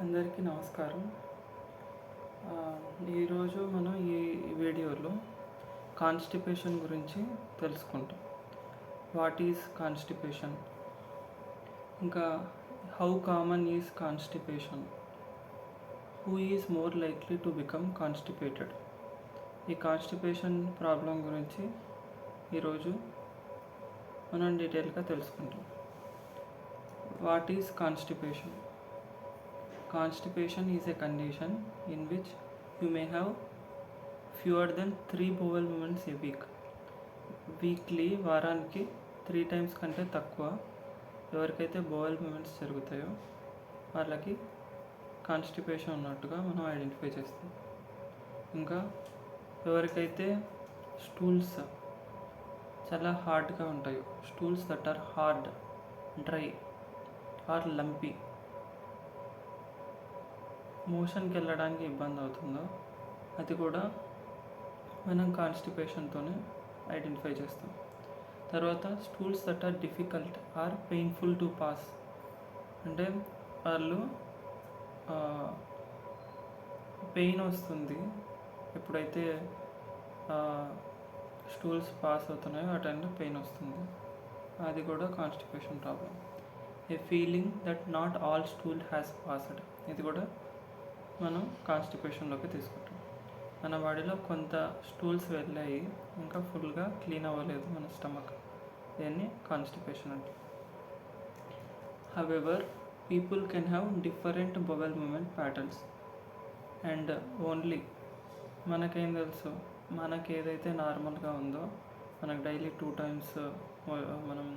అందరికీ నమస్కారం. ఈరోజు మనం ఈ వీడియోలో కాన్స్టిపేషన్ గురించి తెలుసుకుంటాం. వాట్ ఈజ్ కాన్స్టిపేషన్, ఇంకా how common is constipation, who is more likely to become constipated. ఈ కాన్స్టిపేషన్ ప్రాబ్లం గురించి ఈరోజు మనం డీటెయిల్గా తెలుసుకుంటాం. What is constipation? Constipation is a condition in which you may have fewer than 3 bowel movements a week. Weekly వారానికి 3 times కంటే తక్కువ ఎవరికైతే బోవెల్ మూమెంట్స్ జరుగుతాయో వాళ్ళకి కాన్స్టిపేషన్ ఉన్నట్టుగా మనం ఐడెంటిఫై చేస్తాం. ఇంకా ఎవరికైతే స్టూల్స్ చాలా హార్డ్గా ఉంటాయో, stools that are hard, dry or lumpy, మోషన్కి వెళ్ళడానికి ఇబ్బంది అవుతుందో అది కూడా మనం కాన్స్టిపేషన్తోనే ఐడెంటిఫై చేస్తాం. తర్వాత stools that are difficult or painful to pass, అంటే వాళ్ళు పెయిన్ వస్తుంది ఎప్పుడైతే స్టూల్స్ పాస్ అవుతున్నాయో ఆ టైంలో పెయిన్ వస్తుంది, అది కూడా constipation problem. A feeling that not all stool has passed, ఇది కూడా మనం కాన్స్టిపేషన్లోకి తీసుకుంటాం. మన బాడీలో కొంత స్టూల్స్ వెళ్ళాయి, ఇంకా ఫుల్గా క్లీన్ అవ్వలేదు మన స్టమక్, దీన్ని కాన్స్టిపేషన్ అంటే. However people can have different bowel movement patterns and only మనకేం తెలుసు, మనకి ఏదైతే నార్మల్గా ఉందో, మనకు డైలీ 2 times మనం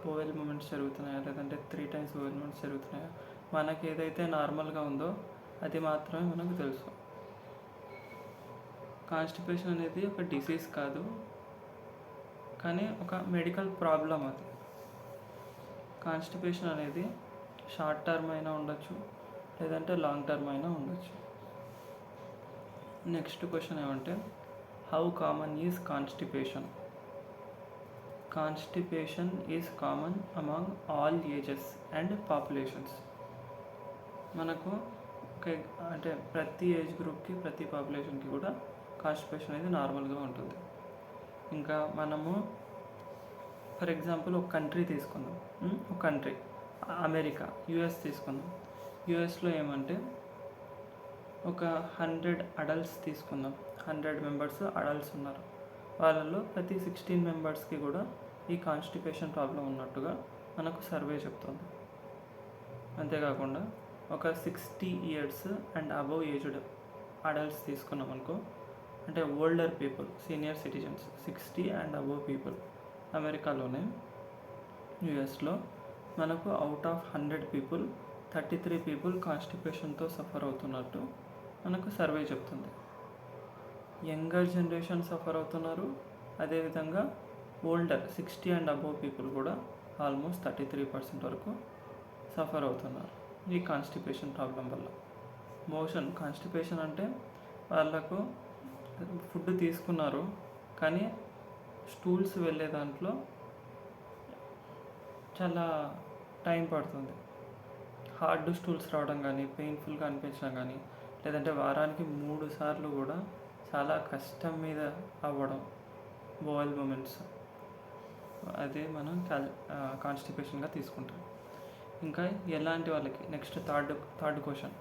బowel మూమెంట్స్ జరుగుతున్నాయా లేదంటే 3 times బowel మూమెంట్స్ జరుగుతున్నాయా, మనకి ఏదైతే నార్మల్గా ఉందో అది మాత్రమే మనకు తెలుసు. కాన్స్టిపేషన్ అనేది ఒక డిసీజ్ కాదు, కానీ ఒక మెడికల్ ప్రాబ్లం. అది కాన్స్టిపేషన్ అనేది షార్ట్ టర్మ్ అయినా ఉండొచ్చు, లేదంటే లాంగ్ టర్మ్ అయినా ఉండొచ్చు. నెక్స్ట్ క్వశ్చన్ ఏమంటే, how common is constipation? Constipation is common among all ages and populations. మనకు అంటే ప్రతి ఏజ్ గ్రూప్కి, ప్రతి పాపులేషన్కి కూడా కాన్స్టిపేషన్ అనేది నార్మల్గా ఉంటుంది. ఇంకా మనము ఫర్ ఎగ్జాంపుల్ ఒక కంట్రీ తీసుకుందాం, ఒక కంట్రీ అమెరికా, యుఎస్ తీసుకుందాం. యుఎస్లో ఏమంటే ఒక 100 అడల్ట్స్ తీసుకుందాం, 100 మెంబర్స్ అడల్ట్స్ ఉన్నారు. వాళ్ళలో ప్రతి 16 మెంబర్స్కి కూడా ఈ కాన్స్టిపేషన్ ప్రాబ్లం ఉన్నట్టుగా మనకు సర్వే చెప్తుంది. అంతేకాకుండా ఒక 60 years and above aged adults తీసుకున్నాం అనుకో, అంటే older people, senior citizens, 60 and above పీపుల్ అమెరికాలోనే, యుఎస్లో మనకు అవుట్ ఆఫ్ 100 people 33 people కాన్స్టిపేషన్తో సఫర్ అవుతున్నట్టు మనకు సర్వే చెప్తుంది. యంగర్ జనరేషన్ సఫర్ అవుతున్నారు, అదేవిధంగా ఓల్డర్ 60 and above పీపుల్ కూడా ఆల్మోస్ట్ 33% వరకు సఫర్ అవుతున్నారు ఈ కాన్స్టిపేషన్ ప్రాబ్లం వల్ల. మోషన్ కాన్స్టిపేషన్ అంటే వాళ్ళకు ఫుడ్ తీసుకున్నారు కానీ స్టూల్స్ వెళ్ళే దాంట్లో చాలా టైం పడుతుంది. హార్డ్ స్టూల్స్ రావడం కానీ, పెయిన్ఫుల్గా అనిపించడం కానీ, లేదంటే వారానికి 3 సార్లు కూడా చాలా కష్టం మీద అవ్వడం బowel మూమెంట్స్, అదే మనం కాన్స్టిపేషన్గా తీసుకుంటాం. ఇంకా ఎలాంటి వాళ్ళకి, next third question,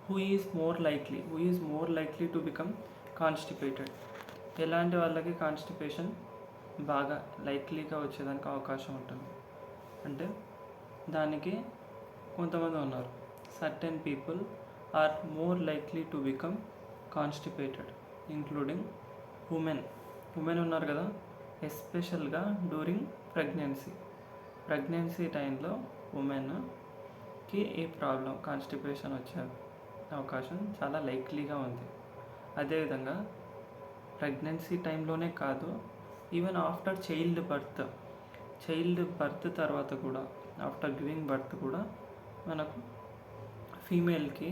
who is more likely to become constipated. ఎలాంటి వాళ్ళకి కాన్స్టిపేషన్ బాగా లైక్లీగా వచ్చేదానికి అవకాశం ఉంటుంది అంటే, దానికి కొంతమంది ఉన్నారు. Certain people are more likely to become constipated including women ఉన్నారు కదా, ఎస్పెషల్గా డ్యూరింగ్ ప్రెగ్నెన్సీ టైంలో ఉమెన్కి ఈ ప్రాబ్లం కాన్స్టిపేషన్ వచ్చే అవకాశం చాలా లైక్లీగా ఉంది. అదేవిధంగా ప్రెగ్నెన్సీ టైంలోనే కాదు, ఈవెన్ ఆఫ్టర్ చైల్డ్ బర్త్ తర్వాత కూడా, ఆఫ్టర్ గివింగ్ బర్త్ కూడా మనకు ఫీమేల్కి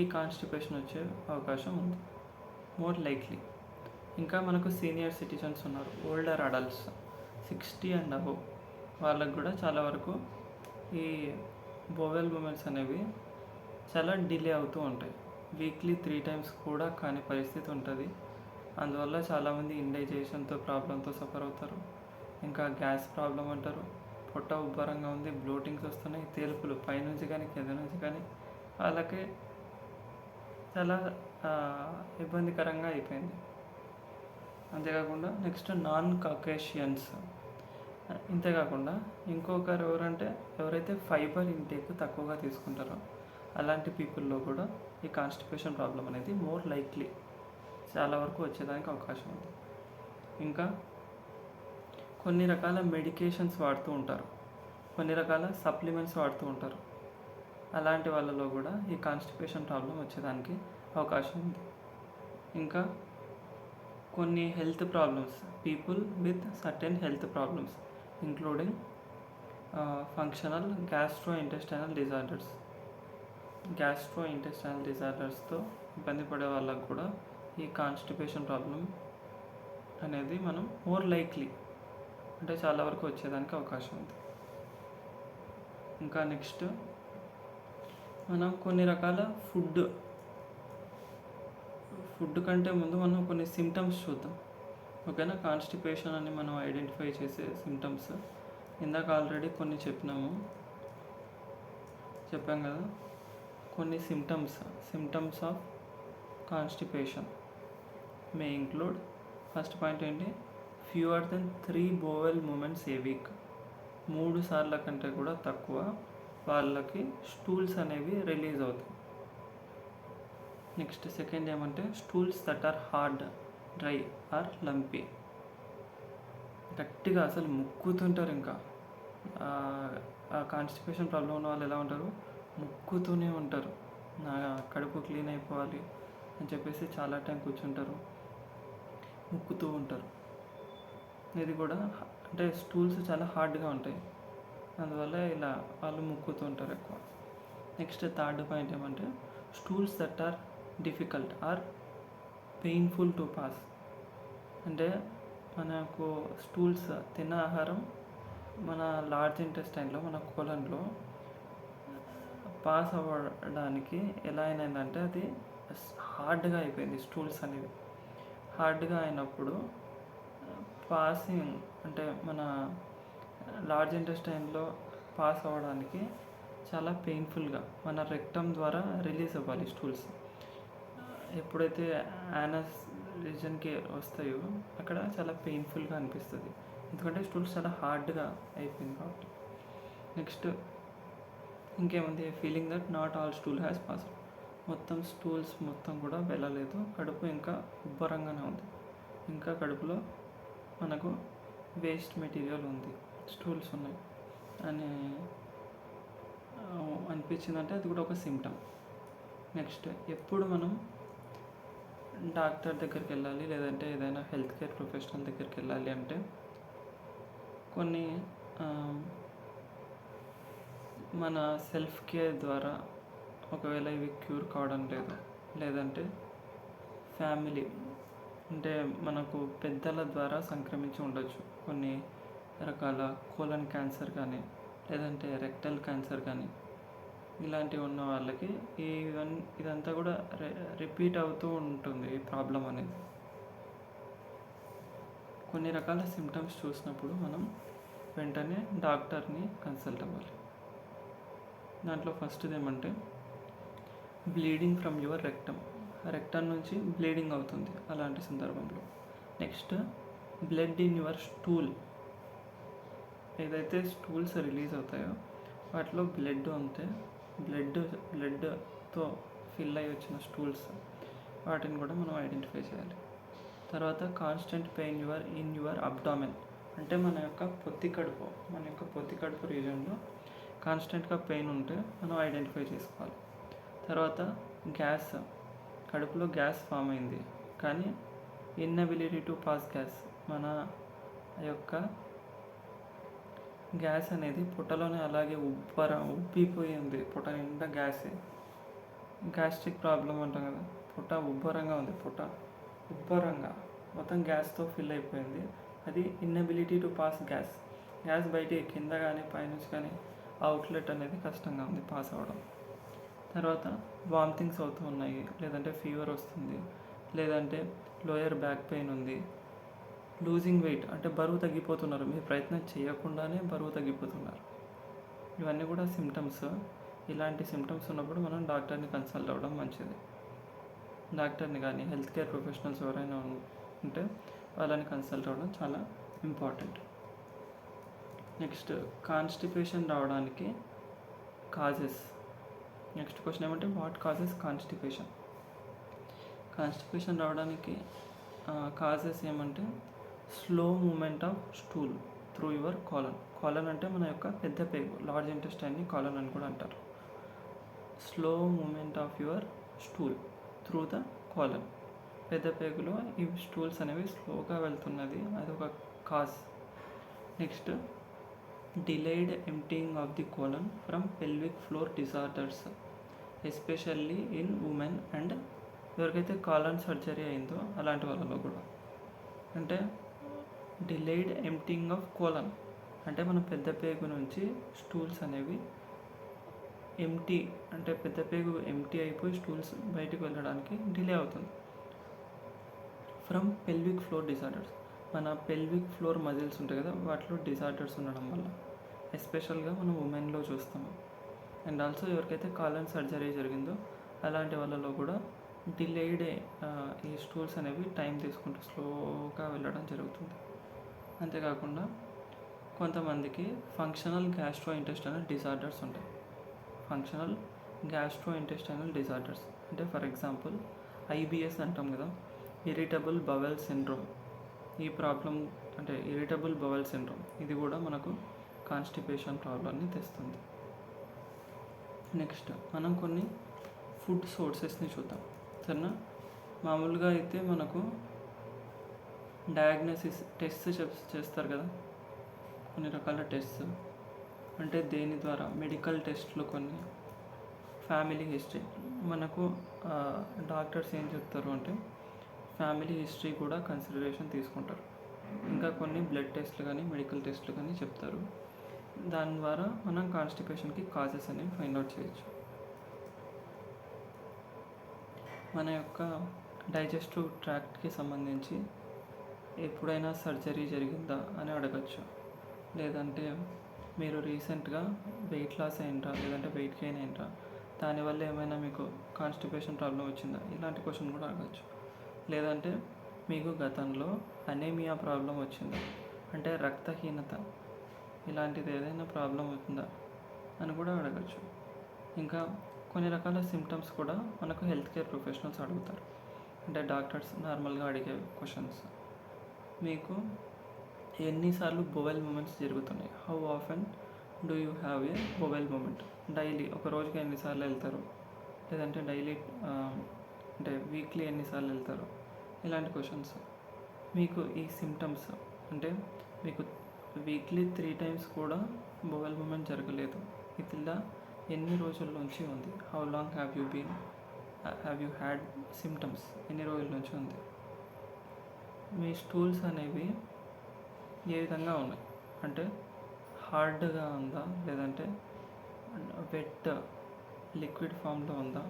ఈ కాన్స్టిపేషన్ వచ్చే అవకాశం ఉంది, మోర్ లైక్లీ. ఇంకా మనకు సీనియర్ సిటిజన్స్ ఉన్నారు, ఓల్డర్ అడల్ట్స్ 60 and above, వాళ్ళకు కూడా చాలా వరకు ఈ బోవెల్ మూమెంట్స్ అనేవి చాలా డిలే అవుతూ ఉంటాయి. వీక్లీ 3 times కూడా కాని పరిస్థితి ఉంటుంది. అందువల్ల చాలామంది ఇండైజేషన్తో ప్రాబ్లంతో సఫర్ అవుతారు. ఇంకా గ్యాస్ ప్రాబ్లం అంటారు. పొట్ట ఉబ్బరంగా ఉంది, బ్లోటింగ్స్ వస్తున్నాయి, తేలుపులు పైనుంచి కానీ కింద నుంచి కానీ వాళ్ళకి చాలా ఇబ్బందికరంగా అయిపోయింది. అంతేకాకుండా నెక్స్ట్ నాన్ కాకేషియన్స్. ఇంతేకాకుండా ఇంకొకరు ఎవరైతే ఫైబర్ ఇంటేక్ తక్కువగా తీసుకుంటారో అలాంటి పీపుల్లో కూడా ఈ కాన్స్టిపేషన్ ప్రాబ్లం అనేది మోర్ లైక్లీ చాలా వరకు వచ్చేదానికి అవకాశం ఉంది. ఇంకా కొన్ని రకాల మెడికేషన్స్ వాడుతూ ఉంటారు, కొన్ని రకాల సప్లిమెంట్స్ వాడుతూ ఉంటారు. అలాంటి వాళ్ళలో కూడా ఈ కాన్స్టిపేషన్ ప్రాబ్లం వచ్చేదానికి అవకాశం ఉంది. ఇంకా కొన్ని health problems, people with certain health problems including functional gastrointestinal డిజార్డర్స్తో ఇబ్బంది పడే వాళ్ళకు కూడా ఈ కాన్స్టిపేషన్ ప్రాబ్లం అనేది మనం మోర్ లైక్లీ అంటే చాలా వరకు వచ్చేదానికి అవకాశం ఉంది. ఇంకా నెక్స్ట్ మనం కొన్ని రకాల ఫుడ్ కంటే ముందు మనం కొన్ని సిమ్టమ్స్ చూద్దాం. ఓకేనా? కాన్స్టిపేషన్ అని మనం ఐడెంటిఫై చేసే సిమ్టమ్స్ ఇందాక ఆల్రెడీ కొన్ని చెప్పాం కదా. కొన్ని symptoms of constipation May include, first point ఏంటి, fewer then 3 bowel movements a week. 3 సార్ల కంటే కూడా తక్కువ వాళ్ళకి స్టూల్స్ అనేవి రిలీజ్ అవుతాయి. నెక్స్ట్ సెకండ్ ఏమంటే stools that are hard, dry or lumpy. గట్టిగా అసలు ముక్కుతుంటారు. ఇంకా కాన్స్టిపేషన్ ప్రాబ్లం ఉన్న వాళ్ళు ఎలా ఉంటారు, ముక్కుతూనే ఉంటారు. నా కడుపు క్లీన్ అయిపోవాలి అని చెప్పేసి చాలా టైం కూర్చుంటారు, ముక్కుతూ ఉంటారు. ఇది కూడా అంటే స్టూల్స్ చాలా హార్డ్గా ఉంటాయి, అందువల్ల ఇలా వాళ్ళు ముక్కుతూ ఉంటారు ఎక్కువ. నెక్స్ట్ థర్డ్ పాయింట్ ఏమంటే stools that are difficult or painful to pass. అంటే మనకు స్టూల్స్ తిన్న ఆహారం మన లార్జ్ ఇంటెస్టైన్లో, మన కోలన్లో పాస్ అవ్వడానికి ఎలా అయినందంటే అది హార్డ్గా అయిపోయింది. స్టూల్స్ అనేవి హార్డ్గా అయినప్పుడు పాసింగ్ అంటే మన లార్జ్ ఇంటెస్టైన్లో పాస్ అవ్వడానికి చాలా పెయిన్ఫుల్గా మన రెక్టమ్ ద్వారా రిలీజ్ అవ్వాలి స్టూల్స్. ఎప్పుడైతే యానస్ రీజన్కి వస్తాయో అక్కడ చాలా పెయిన్ఫుల్గా అనిపిస్తుంది, ఎందుకంటే స్టూల్స్ చాలా హార్డ్గా అయిపోయింది కాబట్టి. నెక్స్ట్ ఇంకేముంది, feeling that not all stool has pass. మొత్తం స్టూల్స్ మొత్తం కూడా వెళ్ళలేదు, కడుపు ఇంకా ఉబ్బరంగానే ఉంది, ఇంకా కడుపులో మనకు వేస్ట్ మెటీరియల్ ఉంది, స్టూల్స్ ఉన్నాయి అని అనిపించిందంటే అది కూడా ఒక సిమ్టమ్. నెక్స్ట్ ఎప్పుడు మనం డాక్టర్ దగ్గరికి వెళ్ళాలి లేదంటే ఏదైనా హెల్త్ కేర్ ప్రొఫెషనల్ దగ్గరికి వెళ్ళాలి అంటే కొన్ని మన సెల్ఫ్ కేర్ ద్వారా ఒకవేళ ఇవి క్యూర్ కావడం లేదు, లేదంటే ఫ్యామిలీ అంటే మనకు పెద్దల ద్వారా సంక్రమించి ఉండొచ్చు కొన్ని రకాల కోలన్ క్యాన్సర్ కానీ లేదంటే రెక్టల్ క్యాన్సర్ కానీ, ఇలాంటివి ఉన్న వాళ్ళకి ఇదంతా కూడా రిపీట్ అవుతూ ఉంటుంది ఈ ప్రాబ్లం అనేది. కొన్ని రకాల సిమ్టమ్స్ చూసినప్పుడు మనం వెంటనే డాక్టర్ని కన్సల్ట్ అవ్వాలి. దాంట్లో ఫస్ట్ది ఏమంటే బ్లీడింగ్ ఫ్రమ్ యువర్ రెక్టమ్ నుంచి బ్లీడింగ్ అవుతుంది అలాంటి సందర్భంలో. Next blood in your stool, ఏదైతే స్టూల్స్ రిలీజ్ అవుతాయో వాటిలో బ్లడ్ ఉంటే బ్లడ్తో ఫిల్ అయ్యి వచ్చిన స్టూల్స్, వాటిని కూడా మనం ఐడెంటిఫై చేయాలి. తర్వాత constant pain in your abdomen, అంటే మన యొక్క పొత్తి కడుపు రీజన్లో కాన్స్టెంట్గా పెయిన్ ఉంటే మనం ఐడెంటిఫై చేసుకోవాలి. తర్వాత కడుపులో గ్యాస్ ఫామ్ అయింది కానీ ఇన్నబిలిటీ టు పాస్ గ్యాస్, మన యొక్క గ్యాస్ అనేది పొట్టలోనే అలాగే ఉబ్బిపోయింది, పొట్ట నిండా గ్యాస్ట్రిక్ ప్రాబ్లం అంటాం కదా, పొట్ట ఉబ్బరంగా ఉంది, ఉబ్బరంగా మొత్తం గ్యాస్తో ఫిల్ అయిపోయింది. అది ఇన్నబిలిటీ టు పాస్ గ్యాస్ బయటికి కింద కానీ పైనుంచి కానీ అవుట్లెట్ అనేది కష్టంగా ఉంది పాస్ అవ్వడం. తర్వాత వామిటింగ్స్ అవుతూ ఉన్నాయి, లేదంటే ఫీవర్ వస్తుంది, లేదంటే లోయర్ బ్యాక్ పెయిన్ ఉంది, లూజింగ్ వెయిట్ అంటే బరువు తగ్గిపోతున్నారు, మీరు ప్రయత్నం చేయకుండానే బరువు తగ్గిపోతున్నారు. ఇవన్నీ కూడా సిమ్టమ్స్. ఇలాంటి సిమ్టమ్స్ ఉన్నప్పుడు మనం డాక్టర్ని కన్సల్ట్ అవ్వడం మంచిది. డాక్టర్ని కానీ హెల్త్ కేర్ ప్రొఫెషనల్స్ ఎవరైనా ఉంటే వాళ్ళని కన్సల్ట్ అవ్వడం చాలా ఇంపార్టెంట్. నెక్స్ట్, కాన్స్టిపేషన్ రావడానికి కాజెస్. నెక్స్ట్ క్వశ్చన్ ఏమంటే వాట్ కాజెస్ కాన్స్టిపేషన్. కాన్స్టిపేషన్ రావడానికి కాజెస్ ఏమంటే slow movement of stool through your colon. Colon అంటే మన యొక్క పెద్ద పేగు, లార్జ్ ఇంటెస్టైన్ని కాలన్ అని కూడా అంటారు. Slow movement of your stool through the colon. పెద్ద పేగులో ఈ స్టూల్స్ అనేవి స్లోగా వెళ్తున్నది, అది ఒక cause. Next, delayed emptying of the colon from pelvic floor disorders, especially in women and ఎవరికైతే కాలన్ సర్జరీ అయిందో అలాంటి వాళ్ళలో కూడా. అంటే డిలేడ్ ఎంప్టీయింగ్ ఆఫ్ కోలన్ అంటే మన పెద్ద పేగు నుంచి స్టూల్స్ అనేవి ఎంటీ, అంటే పెద్ద పేగు ఎంటీ అయిపోయి స్టూల్స్ బయటకు వెళ్ళడానికి డిలే అవుతుంది. ఫ్రమ్ పెల్విక్ ఫ్లోర్ డిసార్డర్స్, మన పెల్విక్ ఫ్లోర్ మజిల్స్ ఉంటాయి కదా, వాటిలో డిసార్డర్స్ ఉండడం వల్ల, ఎస్పెషల్గా మనం ఉమెన్లో చూస్తాము. అండ్ ఆల్సో ఎవరికైతే కాలన్ సర్జరీ జరిగిందో అలాంటి వాళ్ళలో కూడా డిలేడ్ ఈ స్టూల్స్ అనేవి టైం తీసుకుంటూ స్లోగా వెళ్ళడం జరుగుతుంది. అంతేకాకుండా కొంతమందికి ఫంక్షనల్ గ్యాస్ట్రో ఇంటెస్టైనల్ డిసార్డర్స్ ఉంటాయి. ఫంక్షనల్ గ్యాస్ట్రో ఇంటెస్టైనల్ డిసార్డర్స్ అంటే ఫర్ ఎగ్జాంపుల్ ఐబిఎస్ అంటాం కదా, ఇరిటబుల్ బవెల్ సిండ్రోమ్. ఈ ప్రాబ్లం అంటే ఇరిటబుల్ బవెల్ సిండ్రోమ్, ఇది కూడా మనకు కాన్స్టిపేషన్ ప్రాబ్లమ్ని తెస్తుంది. నెక్స్ట్, మనం కొన్ని ఫుడ్ సోర్సెస్ని చూద్దాం, సరేనా. మామూలుగా అయితే మనకు డయాగ్నోసిస్ టెస్ట్ చేస్తారు కదా, కొన్ని రకాల టెస్ట్. అంటే దేని ద్వారా, మెడికల్ టెస్ట్లు కొన్ని, ఫ్యామిలీ హిస్టరీ. మనకు డాక్టర్స్ ఏం చెప్తారు అంటే ఫ్యామిలీ హిస్టరీ కూడా కన్సిడరేషన్ తీసుకుంటారు. ఇంకా కొన్ని బ్లడ్ టెస్ట్లు కానీ మెడికల్ టెస్ట్లు కానీ చెప్తారు. దాని ద్వారా మనం కాన్స్టిపేషన్కి కాజెస్ అనేవి ఫైండ్ అవుట్ చేయొచ్చు. మన యొక్క డైజెస్టివ్ ట్రాక్ట్కి సంబంధించి ఎప్పుడైనా సర్జరీ జరిగిందా అని అడగచ్చు. లేదంటే మీరు రీసెంట్గా వెయిట్ లాస్ అయినరా, లేదంటే వెయిట్ గెయిన్ అయినరా, దానివల్ల ఏమైనా మీకు కాన్స్టిపేషన్ ప్రాబ్లం వచ్చిందా, ఇలాంటి క్వశ్చన్ కూడా అడగచ్చు. లేదంటే మీకు గతంలో అనేమియా ప్రాబ్లం వచ్చిందా, అంటే రక్తహీనత, ఇలాంటిది ఏదైనా ప్రాబ్లం అవుతుందా అని కూడా అడగచ్చు. ఇంకా కొన్ని రకాల సిమ్టమ్స్ కూడా మనకు హెల్త్ కేర్ ప్రొఫెషనల్స్ అడుగుతారు, అంటే డాక్టర్స్ నార్మల్గా అడిగే క్వశ్చన్స్. మీకు ఎన్నిసార్లు బోవెల్ మూమెంట్స్ జరుగుతున్నాయి, how often do you have a bowel movement, daily ఒక రోజుకి ఎన్నిసార్లు వెళ్తారు, లేదంటే డైలీ అంటే వీక్లీ ఎన్నిసార్లు వెళ్తారు, ఇలాంటి క్వశ్చన్స్. మీకు ఈ సిమ్టమ్స్ అంటే మీకు వీక్లీ 3 times కూడా బోవెల్ మూమెంట్ జరగలేదు, ఇట్లా ఎన్ని రోజుల నుంచి ఉంది, how long have you had symptoms, ఎన్ని రోజుల నుంచి ఉంది. మీ స్టూల్స్ అనేవి ఏ విధంగా ఉన్నాయి, అంటే హార్డ్గా ఉందా, లేదంటే వెట్ లిక్విడ్ ఫామ్లో ఉందా,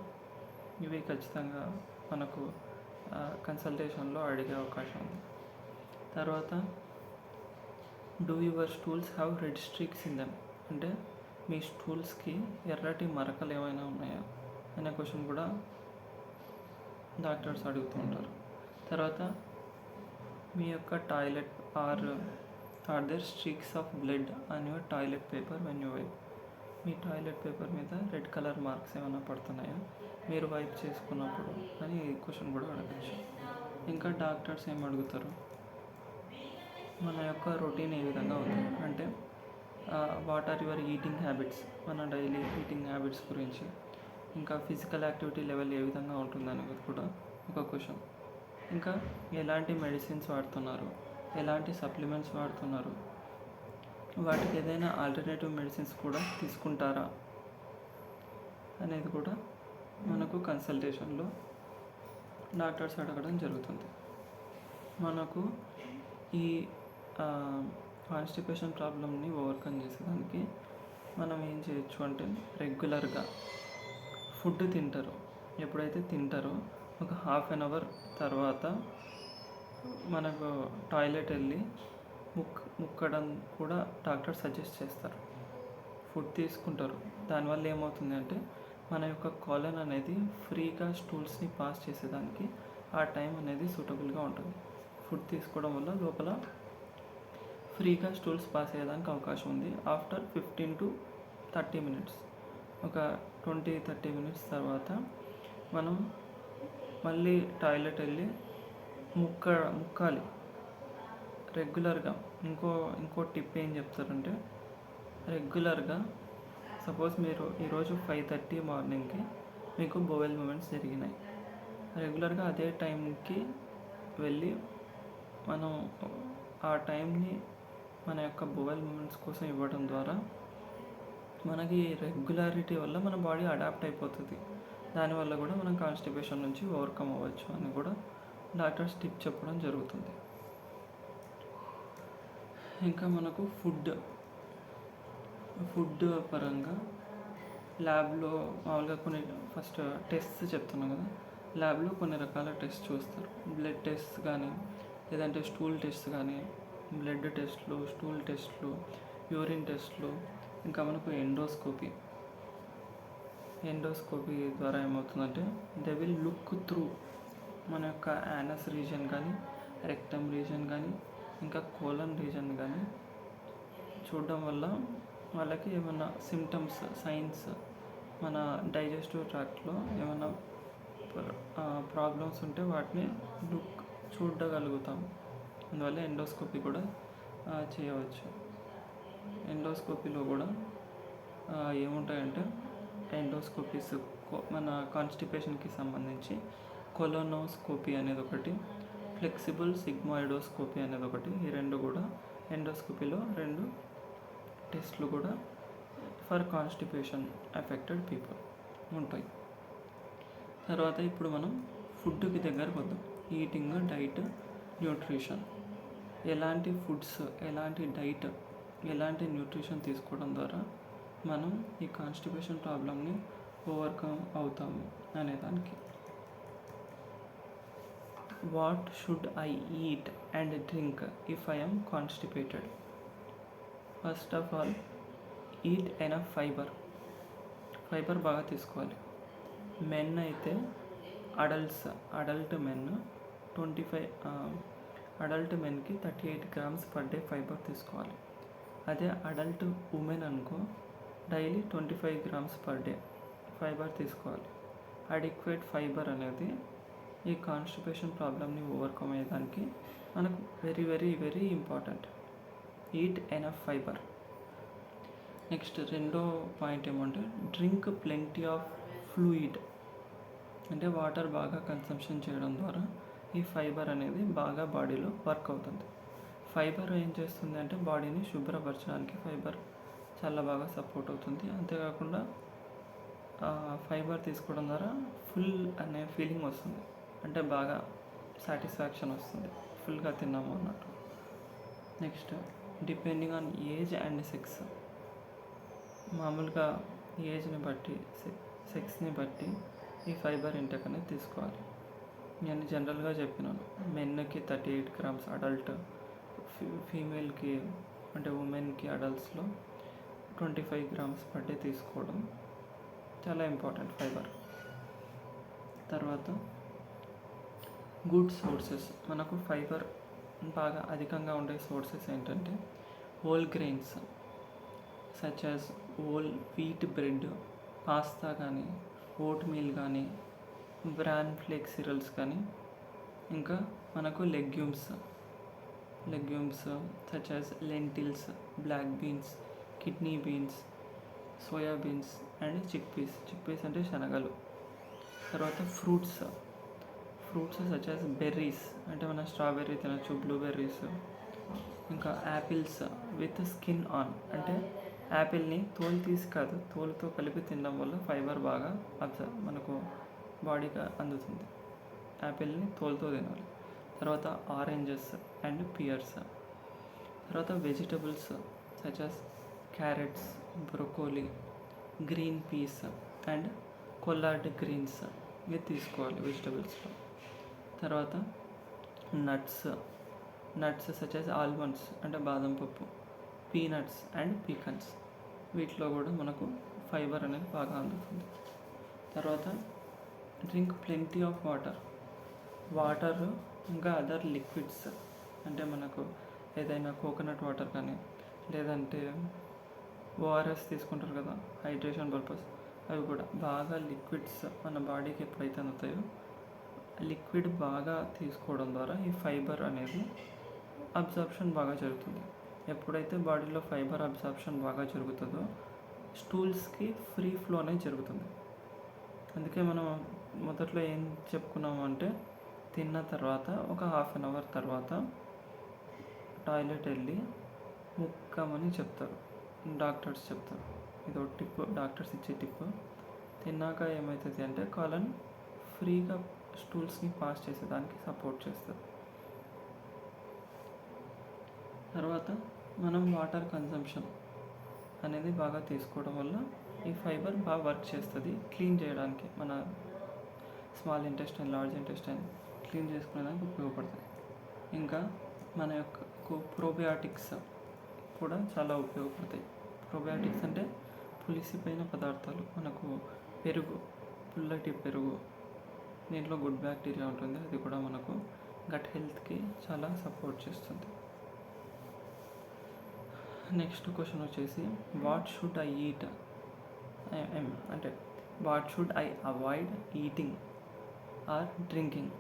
ఇవి ఖచ్చితంగా మనకు కన్సల్టేషన్లో అడిగే అవకాశం ఉంది. తర్వాత do your stools have read streaks in them, అంటే మీ స్టూల్స్కి ఎర్రటి మరకలు ఏమైనా ఉన్నాయా అనే క్వశ్చన్ కూడా డాక్టర్స్ అడుగుతూ ఉంటారు. తర్వాత మీ యొక్క toilet are there streaks of blood on your toilet paper when you wipe, మీ టాయిలెట్ పేపర్ మీద రెడ్ కలర్ మార్క్స్ ఏమైనా పడుతున్నాయా మీరు వైప్ చేసుకున్నప్పుడు అని క్వశ్చన్ కూడా అడగచ్చు. ఇంకా డాక్టర్స్ ఏం అడుగుతారు, మన యొక్క రొటీన్ ఏ విధంగా ఉంది, అంటే what are your eating habits, మన డైలీ ఈటింగ్ హ్యాబిట్స్ గురించి. ఇంకా ఫిజికల్ యాక్టివిటీ లెవెల్ ఏ విధంగా ఉంటుంది అనేది కూడా ఒక క్వశ్చన్. ఇంకా ఎలాంటి మెడిసిన్స్ వాడుతున్నారు, ఎలాంటి సప్లిమెంట్స్ వాడుతున్నారు, వాటికి ఏదైనా ఆల్టర్నేటివ్ మెడిసిన్స్ కూడా తీసుకుంటారా అనేది కూడా మనకు కన్సల్టేషన్లో డాక్టర్స్ అడగడం జరుగుతుంది. మనకు ఈ కాన్స్టిపేషన్ ప్రాబ్లమ్ని ఓవర్కమ్ చేసేదానికి మనం ఏం చేయొచ్చు అంటే రెగ్యులర్గా ఫుడ్ తింటారు. ఎప్పుడైతే తింటారో ఒక హాఫ్ అన్ అవర్ తర్వాత మనకు టాయిలెట్ వెళ్ళి ముక్కడం కూడా డాక్టర్ సజెస్ట్ చేస్తారు. ఫుడ్ తీసుకుంటారు. దానివల్ల ఏమవుతుంది అంటే మన యొక్క కోలన్ అనేది ఫ్రీగా స్టూల్స్ని పాస్ చేసేదానికి ఆ టైం అనేది సూటబుల్గా ఉంటుంది. ఫుడ్ తీసుకోవడం వల్ల లోపల ఫ్రీగా స్టూల్స్ పాస్ అయ్యేదానికి అవకాశం ఉంది. ఆఫ్టర్ 15 to 30 minutes, ఒక 20-30 minutes తర్వాత మనం మళ్ళీ టాయిలెట్ వెళ్ళి ముక్కాలి రెగ్యులర్గా. ఇంకో టిప్ ఏం చెప్తారంటే రెగ్యులర్గా సపోజ్ మీరు ఈరోజు 5:30 మార్నింగ్కి మీకు బోవెల్ మూమెంట్స్ జరిగినాయి. రెగ్యులర్గా అదే టైంకి వెళ్ళి మనం ఆ టైంని మన యొక్క బోవెల్ మూమెంట్స్ కోసం ఇవ్వడం ద్వారా మనకి రెగ్యులారిటీ వల్ల మన బాడీ అడాప్ట్ అయిపోతుంది. దానివల్ల కూడా మనం కాన్స్టిపేషన్ నుంచి ఓవర్కమ్ అవ్వచ్చు అని కూడా డాక్టర్స్ టిప్ చెప్పడం జరుగుతుంది. ఇంకా మనకు ఫుడ్ పరంగా ల్యాబ్లో మామూలుగా కొన్ని ఫస్ట్ టెస్ట్ చెప్తున్నాం కదా, ల్యాబ్లో కొన్ని రకాల టెస్ట్ చూస్తారు. బ్లడ్ టెస్ట్ కానీ, లేదంటే స్టూల్ టెస్ట్ కానీ, బ్లడ్ టెస్ట్లు, స్టూల్ టెస్ట్లు, యూరిన్ టెస్ట్లు, ఇంకా మనకు ఎండోస్కోపీ ద్వారా ఏమవుతుందంటే దే విల్ లుక్ త్రూ మన యొక్క యానస్ రీజన్ కానీ, రెక్టమ్ రీజన్ కానీ, ఇంకా కోలన్ రీజన్ కానీ చూడడం వల్ల వాళ్ళకి ఏమైనా సిమ్టమ్స్, సైన్స్, మన డైజెస్టివ్ ట్రాక్ట్లో ఏమైనా ప్రాబ్లమ్స్ ఉంటే వాటిని చూడగలుగుతాం. అందువల్ల ఎండోస్కోపీ కూడా చేయవచ్చు. ఎండోస్కోపీలో కూడా ఏముంటాయంటే ఎండోస్కోపీస్ మన కాన్స్టిపేషన్కి సంబంధించి కొలోనోస్కోపీ అనేది ఒకటి, ఫ్లెక్సిబుల్ సిగ్మాయిడోస్కోపీ అనేది ఒకటి. ఈ రెండు కూడా ఎండోస్కోపీలో 2 టెస్ట్లు కూడా ఫర్ కాన్స్టిపేషన్ ఎఫెక్టెడ్ పీపుల్ ఉంటాయి. తర్వాత ఇప్పుడు మనం ఫుడ్కి దగ్గరకు వద్దాం. Eating, diet, nutrition. ఎలాంటి ఫుడ్స్, ఎలాంటి డైట్, ఎలాంటి న్యూట్రిషన్ తీసుకోవడం ద్వారా మనం ఈ కాన్స్టిపేషన్ ప్రాబ్లమ్ని ఓవర్కమ్ అవుతాము అనేదానికి. What should I eat and drink if I am constipated? First of all eat enough fibre బాగా తీసుకోవాలి. మెన్ అయితే adult men 38 grams per day fibre తీసుకోవాలి. అదే అడల్ట్ ఉమెన్ అనుకో daily 25 grams per day fibre తీసుకోవాలి. Adequate fibre అనేది ఈ constipation ప్రాబ్లమ్ని ఓవర్కమ్ అయ్యేదానికి మనకు very very very important. Eat enough fibre. Next రెండో పాయింట్ ఏమంటే డ్రింక్ ప్లెంటీ ఆఫ్ ఫ్లూయిడ్. అంటే వాటర్ బాగా కన్సంప్షన్ చేయడం ద్వారా ఈ ఫైబర్ అనేది బాగా బాడీలో వర్క్ అవుతుంది. ఫైబర్ ఏం చేస్తుంది అంటే బాడీని శుభ్రపరచడానికి ఫైబర్ చాలా బాగా సపోర్ట్ అవుతుంది. అంతేకాకుండా ఫైబర్ తీసుకోవడం ద్వారా ఫుల్ అనే ఫీలింగ్ వస్తుంది. అంటే బాగా సాటిస్ఫాక్షన్ వస్తుంది, ఫుల్గా తిన్నాము అన్నట్టు. Next depending on age and sex. మామూలుగా ఏజ్ని బట్టి, సెక్స్ని బట్టి ఈ ఫైబర్ ఇంటేక్ అనేది తీసుకోవాలి. నేను జనరల్గా చెప్పినాను. మెన్కి 38 grams అడల్ట్, ఫీమేల్కి అంటే ఉమెన్కి అడల్ట్స్లో 25 grams per day తీసుకోవడం చాలా ఇంపార్టెంట్ ఫైబర్. తర్వాత గుడ్ సోర్సెస్. మనకు ఫైబర్ బాగా అధికంగా ఉండే సోర్సెస్ ఏంటంటే whole grains such as whole wheat bread, pasta కానీ, ఓట్ మీల్ కానీ, బ్రాన్ ఫ్లేక్ సిరల్స్ కానీ, ఇంకా మనకు legumes such as lentils, black beans, kidney beans, soya beans and chickpeas అంటే శనగలు. తర్వాత ఫ్రూట్స్ సచ్ యాజ్ బెర్రీస్ అంటే మనం స్ట్రాబెర్రీ తినచ్చు, బ్లూబెర్రీస్, ఇంకా యాపిల్స్ విత్ స్కిన్ ఆన్ అంటే యాపిల్ని తోలు తీసి కాదు, తోలుతో కలిపి తినడం వల్ల ఫైబర్ బాగా మనకు బాడీకి అందుతుంది. యాపిల్ని తోలుతో తినాలి. తర్వాత ఆరెంజెస్ అండ్ పియర్స్. తర్వాత vegetables such as carrots, broccoli, green peas and collard greens ఇవి తీసుకోవాలి వెజిటబుల్స్లో. తర్వాత నట్స్ సచ్ యాజ్ ఆల్మండ్స్ అంటే బాదం పప్పు, పీనట్స్ అండ్ పీకన్స్ వీటిలో కూడా మనకు ఫైబర్ అనేది బాగా అందుతుంది. తర్వాత డ్రింక్ ప్లెంటీ ఆఫ్ వాటర్ ఇంకా అదర్ లిక్విడ్స్ అంటే మనకు ఏదైనా కోకోనట్ వాటర్ కానీ లేదంటే ఓఆర్ఎస్ తీసుకుంటారు కదా హైడ్రేషన్ పర్పస్, అవి కూడా బాగా లిక్విడ్స్ మన బాడీకి ఎప్పుడైతే అందుతాయో లిక్విడ్ బాగా తీసుకోవడం ద్వారా ఈ ఫైబర్ అనేది అబ్జార్ప్షన్ బాగా జరుగుతుంది. ఎప్పుడైతే బాడీలో ఫైబర్ అబ్జార్ప్షన్ బాగా జరుగుతుందో స్టూల్స్కి ఫ్రీ ఫ్లో అనేది జరుగుతుంది. అందుకే మనం మొదట్లో ఏం చెప్పుకున్నాము అంటే తిన్న తర్వాత ఒక 1/2 అవర్ తర్వాత టాయిలెట్ వెళ్ళి ముక్కమని చెప్తారు, డాక్టర్స్ చెప్తారు. ఇది ఒక టిప్, డాక్టర్స్ ఇచ్చే టిప్. తిన్నాక ఏమవుతుంది అంటే కాలన్ ఫ్రీగా స్టూల్స్ని పాస్ చేసేదానికి సపోర్ట్ చేస్తుంది. తర్వాత మనం వాటర్ కన్సంప్షన్ అనేది బాగా తీసుకోవడం వల్ల ఈ ఫైబర్ బాగా వర్క్ చేస్తుంది క్లీన్ చేయడానికి, మన small intestine, large intestine clean చేసుకునేదానికి ఉపయోగపడుతుంది. ఇంకా మన యొక్క ప్రోబయాటిక్స్ కూడా చాలా ఉపయోగపడతాయి. ప్రోబయాటిక్స్ అంటే పులిసిపోయిన పదార్థాలు, మనకు పెరుగు, పుల్లటి పెరుగు, దీంట్లో గుడ్ బ్యాక్టీరియా ఉంటుంది, అది కూడా మనకు గట్ హెల్త్కి చాలా సపోర్ట్ చేస్తుంది. నెక్స్ట్ క్వశ్చన్ వచ్చేసి వాట్ షుడ్ ఐ ఈట్ అంటే what should I avoid eating or drinking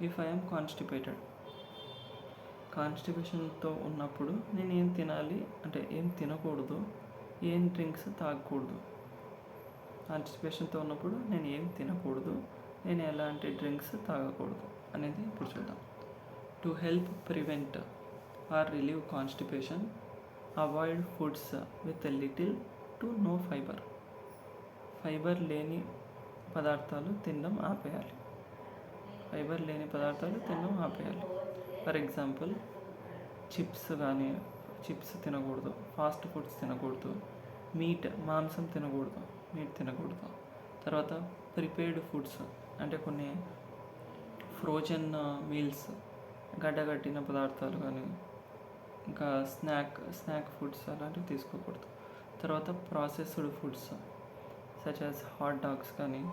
if I'm constipated. కాన్స్టిపేషన్తో ఉన్నప్పుడు నేను ఏం తినాలి అంటే ఏం తినకూడదు, ఏం డ్రింక్స్ తాగకూడదు. కాన్స్టిపేషన్తో ఉన్నప్పుడు నేను ఏం తినకూడదు, నేను ఎలాంటి డ్రింక్స్ తాగకూడదు అనేది ఇప్పుడు చూద్దాం. To help prevent or relieve constipation, avoid foods with little to no fibre. Fibre లేని పదార్థాలు తినడం ఆపేయాలి. ఫర్ ఎగ్జాంపుల్ చిప్స్ తినకూడదు, ఫాస్ట్ ఫుడ్స్ తినకూడదు, మాంసం తినకూడదు. తర్వాత ప్రిపేర్డ్ ఫుడ్స్ అంటే కొన్ని ఫ్రోజన్ మీల్స్, గడ్డగట్టిన పదార్థాలు కానీ ఇంకా స్నాక్ ఫుడ్స్ అలాంటివి తీసుకోకూడదు. తర్వాత processed foods such as hot dogs కానీ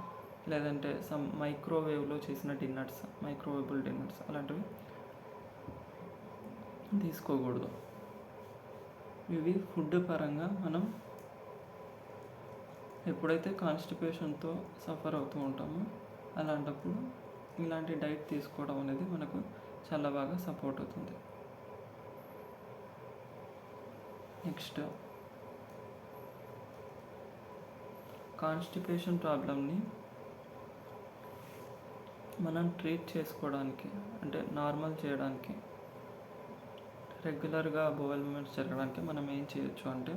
లేదంటే సమ్ మైక్రోవేవ్లో చేసిన మైక్రోవేబుల్ డిన్నర్స్ అలాంటివి తీసుకోకూడదు. ఇవి ఫుడ్ పరంగా మనం ఎప్పుడైతే కాన్స్టిపేషన్తో సఫర్ అవుతూ ఉంటామో అలాంటప్పుడు ఇలాంటి డైట్ తీసుకోవడం అనేది మనకు చాలా బాగా సపోర్ట్ అవుతుంది. నెక్స్ట్ కాన్స్టిపేషన్ ప్రాబ్లమ్ని మనం ట్రీట్ చేసుకోవడానికి అంటే నార్మల్ చేయడానికి, రెగ్యులర్గా బowel మూమెంట్స్ జరగడానికి మనం ఏం చేయొచ్చు అంటే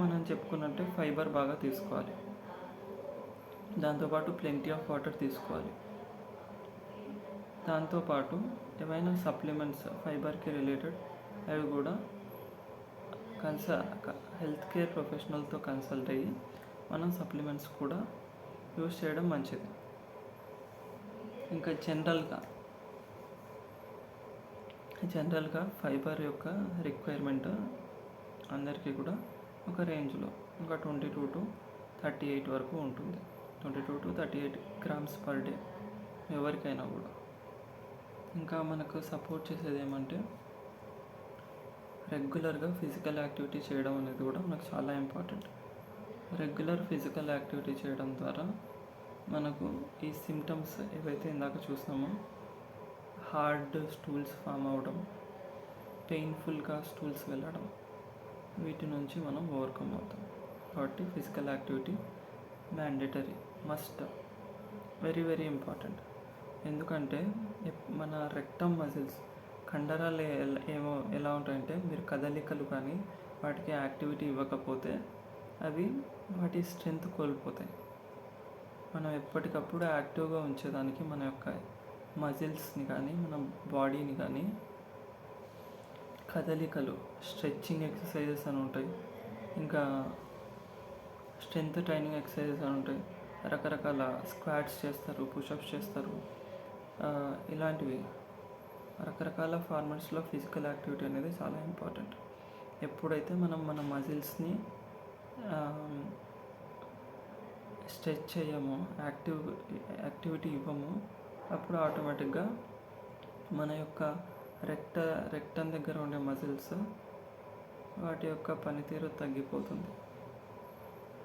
మనం చెప్పుకున్నట్టే ఫైబర్ బాగా తీసుకోవాలి, దాంతోపాటు ప్లెంటీ ఆఫ్ వాటర్ తీసుకోవాలి. దాంతోపాటు ఏమైనా సప్లిమెంట్స్ ఫైబర్కి రిలేటెడ్ అవి కూడా హెల్త్ కేర్ ప్రొఫెషనల్తో కన్సల్ట్ అయ్యి మనం సప్లిమెంట్స్ కూడా యూస్ చేయడం మంచిది. ఇంకా జనరల్గా ఫైబర్ యొక్క రిక్వైర్మెంట్ అందరికీ కూడా ఒక రేంజ్లో ఒక 22 to 38 వరకు ఉంటుంది. 22 to 38 grams per day ఎవరికైనా కూడా. ఇంకా మనకు సపోర్ట్ చేసేది ఏమంటే రెగ్యులర్గా ఫిజికల్ యాక్టివిటీ చేయడం అనేది కూడా మనకు చాలా ఇంపార్టెంట్. రెగ్యులర్ ఫిజికల్ యాక్టివిటీ చేయడం ద్వారా మనకు ఈ సిమ్టమ్స్ ఏవైతే ఇందాక చూసినామో హార్డ్ స్టూల్స్ ఫామ్ అవ్వడం, పెయిన్ఫుల్గా స్టూల్స్ వెళ్ళడం, వీటి నుంచి మనం ఓవర్కమ్ అవుతాం. కాబట్టి physical activity mandatory, must, very very important. ఎందుకంటే మన రెక్టమ్ మజిల్స్, కండరాలు ఎలా ఉంటాయంటే మీరు కదలికలు కానీ వాటికి యాక్టివిటీ ఇవ్వకపోతే అవి వాటి స్ట్రెంగ్త్ కోల్పోతాయి. మనం ఎప్పటికప్పుడు యాక్టివ్గా ఉంచేదానికి మన యొక్క మజిల్స్ని కానీ మన బాడీని కానీ కదలికలు, స్ట్రెచ్చింగ్ ఎక్సర్సైజెస్ అని ఉంటాయి, ఇంకా స్ట్రెంత్ ట్రైనింగ్ ఎక్సర్సైజెస్ అని ఉంటాయి, రకరకాల స్క్వాట్స్ చేస్తారు, పుషప్స్ చేస్తారు, ఇలాంటివి రకరకాల ఫార్మాట్స్లో ఫిజికల్ యాక్టివిటీ అనేది చాలా ఇంపార్టెంట్. ఎప్పుడైతే మనం మన మజిల్స్ని స్ట్రెచ్ చేయమో, యాక్టివిటీ ఇవ్వమో, అప్పుడు ఆటోమేటిక్గా మన యొక్క రెక్టమ్ దగ్గర ఉండే మజిల్స్ వాటి యొక్క పనితీరు తగ్గిపోతుంది,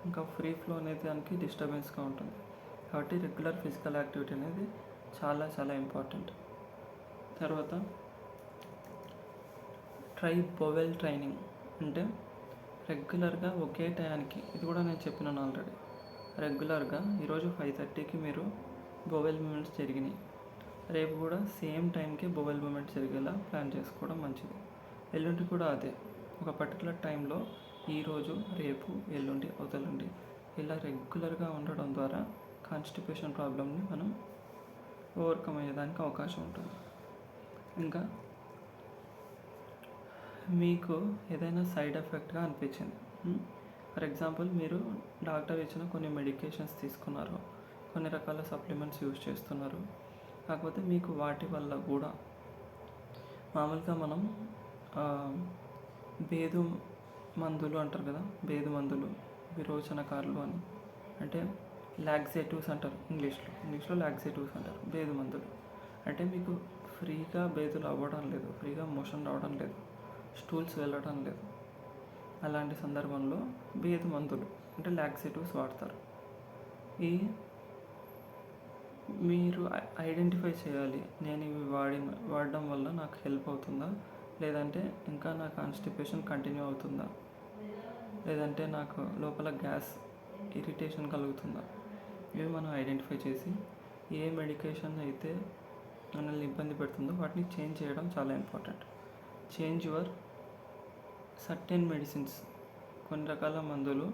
ఇంకా ఫ్రీ ఫ్లో అనేది దానికి డిస్టర్బెన్స్గా ఉంటుంది. కాబట్టి రెగ్యులర్ ఫిజికల్ యాక్టివిటీ అనేది చాలా చాలా ఇంపార్టెంట్. తర్వాత బొవెల్ ట్రైనింగ్ అంటే రెగ్యులర్గా ఒకే టయానికి, ఇది కూడా నేను చెప్పినాను ఆల్రెడీ, రెగ్యులర్గా ఈరోజు 5:30కి మీరు బొవెల్ మూమెంట్స్ జరిగినాయి, రేపు కూడా సేమ్ టైంకి బొవెల్ మూమెంట్స్ జరిగేలా ప్లాన్ చేసుకోవడం మంచిది. ఎల్లుండి కూడా అదే, ఒక పర్టికులర్ టైంలో ఈరోజు, రేపు, ఎల్లుండి, అవతలుండి ఇలా రెగ్యులర్గా ఉండడం ద్వారా కాన్స్టిపేషన్ ప్రాబ్లమ్ని మనం ఓవర్కమ్ అయ్యేదానికి అవకాశం ఉంటుంది. ఇంకా మీకు ఏదైనా సైడ్ ఎఫెక్ట్గా అనిపించింది, ఫర్ ఎగ్జాంపుల్ మీరు డాక్టర్ ఇచ్చిన కొన్ని మెడికేషన్స్ తీసుకున్నారు, కొన్ని రకాల సప్లిమెంట్స్ యూజ్ చేస్తున్నారు, కాకపోతే మీకు వాటి వల్ల కూడా మామూలుగా మనం బేదు మందులు అంటారు కదా, బేదు మందులు, విరోచనకారులు అని, అంటే లాక్సేటివ్స్ అంటారు ఇంగ్లీష్లో లాక్సేటివ్స్ అంటారు బేదు మందులు. అంటే మీకు ఫ్రీగా బేదులు అవ్వడం లేదు, ఫ్రీగా మోషన్ రావడం లేదు, స్టూల్స్ వెళ్ళడం లేదు, అలాంటి సందర్భంలో బేదు మందులు అంటే లాక్సేటివ్స్ వాడతారు. ఈ మీరు ఐడెంటిఫై చేయాలి, నేను ఇవి వాడడం వల్ల నాకు హెల్ప్ అవుతుందా, లేదంటే ఇంకా నా కాన్స్టిపేషన్ కంటిన్యూ అవుతుందా, లేదంటే నాకు లోపల గ్యాస్ ఇరిటేషన్ కలుగుతుందా, ఇవి మనం ఐడెంటిఫై చేసి ఏ మెడికేషన్ అయితే మనల్ని ఇబ్బంది పెడుతుందో వాటిని చేంజ్ చేయడం చాలా important. Change your certain medicines. కొన్ని రకాల మందులు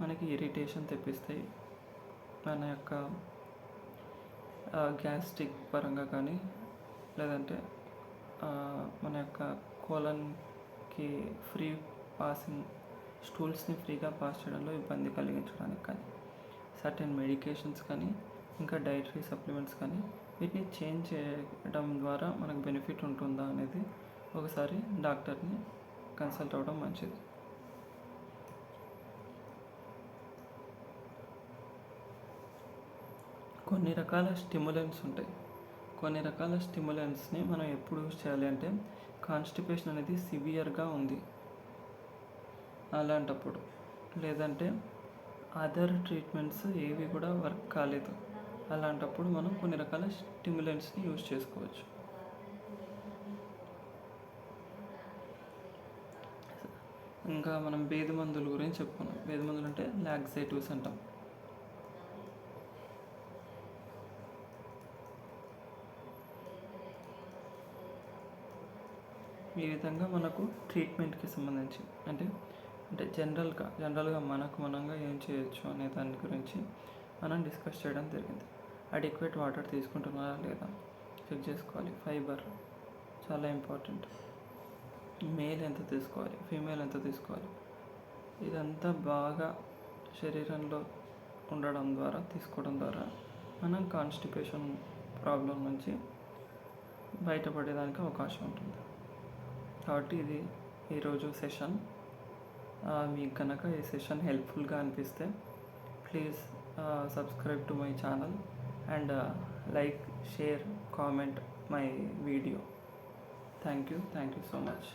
మనకి ఇరిటేషన్ తెప్పిస్తాయి, మన యొక్క గ్యాస్ట్రిక్ పరంగా కానీ, లేదంటే మన యొక్క కోలన్కి ఫ్రీ పాసింగ్, స్టూల్స్ని ఫ్రీగా పాస్ చేయడంలో ఇబ్బంది కలిగించడానికి కానీ, సర్టెన్ మెడికేషన్స్ కానీ, ఇంకా డైటరీ సప్లిమెంట్స్ కానీ, వీటిని చేంజ్ చేయడం ద్వారా మనకు బెనిఫిట్ ఉంటుందా అనేది ఒకసారి డాక్టర్ని కన్సల్ట్ అవ్వడం మంచిది. కొన్ని రకాల స్టిమ్యులెంట్స్ ఉంటాయి, కొన్ని రకాల స్టిమ్యులెంట్స్ని మనం ఎప్పుడు యూజ్ చేయాలి అంటే కాన్స్టిపేషన్ అనేది సివియర్గా ఉంది అలాంటప్పుడు, లేదంటే అదర్ ట్రీట్మెంట్స్ ఏవి కూడా వర్క్ కాలేదు అలాంటప్పుడు మనం కొన్ని రకాల స్టిమ్యులెంట్స్ని యూజ్ చేసుకోవచ్చు. ఇంకా మనం బేదు మందుల గురించి చెప్పుకున్నాం. బేదు మందులు అంటే లాక్సేటివ్స్ అంటాం. ఈ విధంగా మనకు ట్రీట్మెంట్కి సంబంధించి అంటే జనరల్గా మనంగా ఏం చేయొచ్చు అనే దాని గురించి మనం డిస్కస్ చేయడం జరిగింది. అడిక్వేట్ వాటర్ తీసుకుంటున్నారా లేదా చెక్ చేసుకోవాలి. ఫైబర్ చాలా ఇంపార్టెంట్. మేల్ ఎంత తీసుకోవాలి, ఫీమేల్ ఎంత తీసుకోవాలి, ఇదంతా బాగా శరీరంలో తీసుకోవడం ద్వారా మనం కాన్స్టిపేషన్ ప్రాబ్లం నుంచి బయటపడేదానికి అవకాశం ఉంటుంది. కాబట్టి ఇది ఈరోజు సెషన్. మీకు కనుక ఈ సెషన్ హెల్ప్ఫుల్గా అనిపిస్తే please subscribe to my channel and like, share, comment my video. Thank you so much.